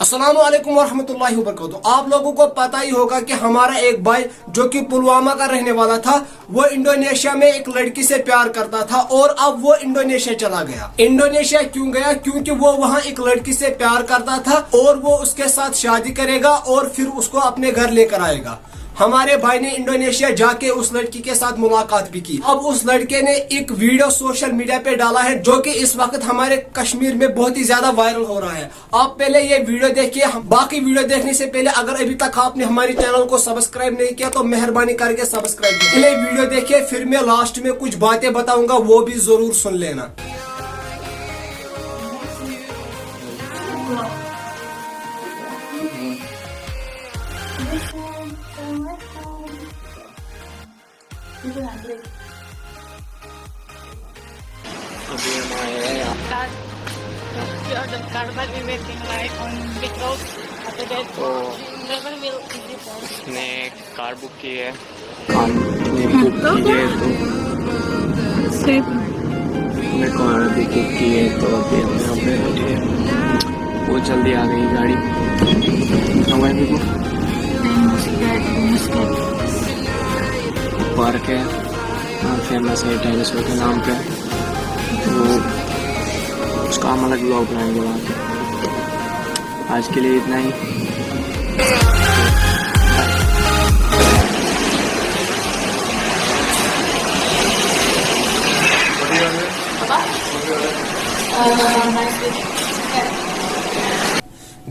अस्सलामु अलैकुम वरहमतुल्लाहि वबरकातुहू। आप लोगों को पता ही होगा कि हमारा एक भाई जो कि पुलवामा का रहने वाला था, वो इंडोनेशिया में एक लड़की से प्यार करता था और अब वो इंडोनेशिया चला गया। इंडोनेशिया क्यों गया? क्योंकि वो वहाँ एक लड़की से प्यार करता था और वो उसके साथ शादी करेगा और फिर उसको अपने घर लेकर आएगा। हमारे भाई ने इंडोनेशिया जाके उस लड़की के साथ मुलाकात भी की। अब उस लड़के ने एक वीडियो सोशल मीडिया पे डाला है जो कि इस वक्त हमारे कश्मीर में बहुत ही ज्यादा वायरल हो रहा है। आप पहले ये वीडियो देखिए। बाकी वीडियो देखने से पहले अगर अभी तक आपने हमारे चैनल को सब्सक्राइब नहीं किया तो मेहरबानी करके सब्सक्राइब कीजिए। पहले वीडियो देखिए, फिर मैं लास्ट में कुछ बातें बताऊंगा, वो भी जरूर सुन लेना। अभी हम आए हैं यहाँ। The caravan we waiting like on big road. After that, driver will report. इसने कार बुक की है, कार ने बुक की है हमने कार भी बुक की है तो अभी हम यहाँ पे बैठे हैं। बहुत जल्दी आ गई गाड़ी। हमारे भी पार्क है, फेमस है डायनासोर के नाम पे, तो उसका हम अलग ब्लॉग बनाएंगे वहाँ पे। आज के लिए इतना ही।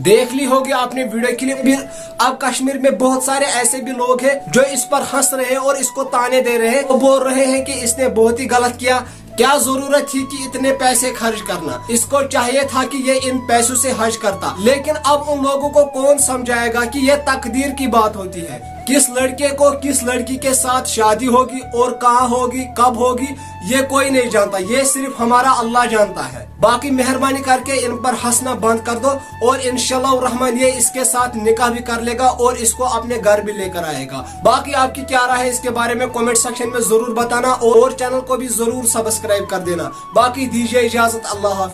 देख ली होगी आपने वीडियो क्लिप भी। अब कश्मीर में बहुत सारे ऐसे भी लोग हैं जो इस पर हंस रहे हैं और इसको ताने दे रहे हैं, वो बोल रहे हैं कि इसने बहुत ही गलत किया। क्या जरूरत थी कि इतने पैसे खर्च करना? इसको चाहिए था कि ये इन पैसों से हज करता। लेकिन अब उन लोगों को कौन समझाएगा कि ये तकदीर की बात होती है। किस लड़के को किस लड़की के साथ शादी होगी और कहाँ होगी, कब होगी, ये कोई नहीं जानता। ये सिर्फ हमारा अल्लाह जानता है। बाकी मेहरबानी करके इन पर हंसना बंद कर दो और इंशाल्लाह रहमान ये इसके साथ निकाह भी कर लेगा और इसको अपने घर भी लेकर आएगा। बाकी आपकी क्या राय है इसके बारे में कमेंट सेक्शन में जरूर बताना और चैनल को भी जरूर सब्सक्राइब कर देना। बाकी दीजिए इजाजत, अल्लाह हाफ़िज़।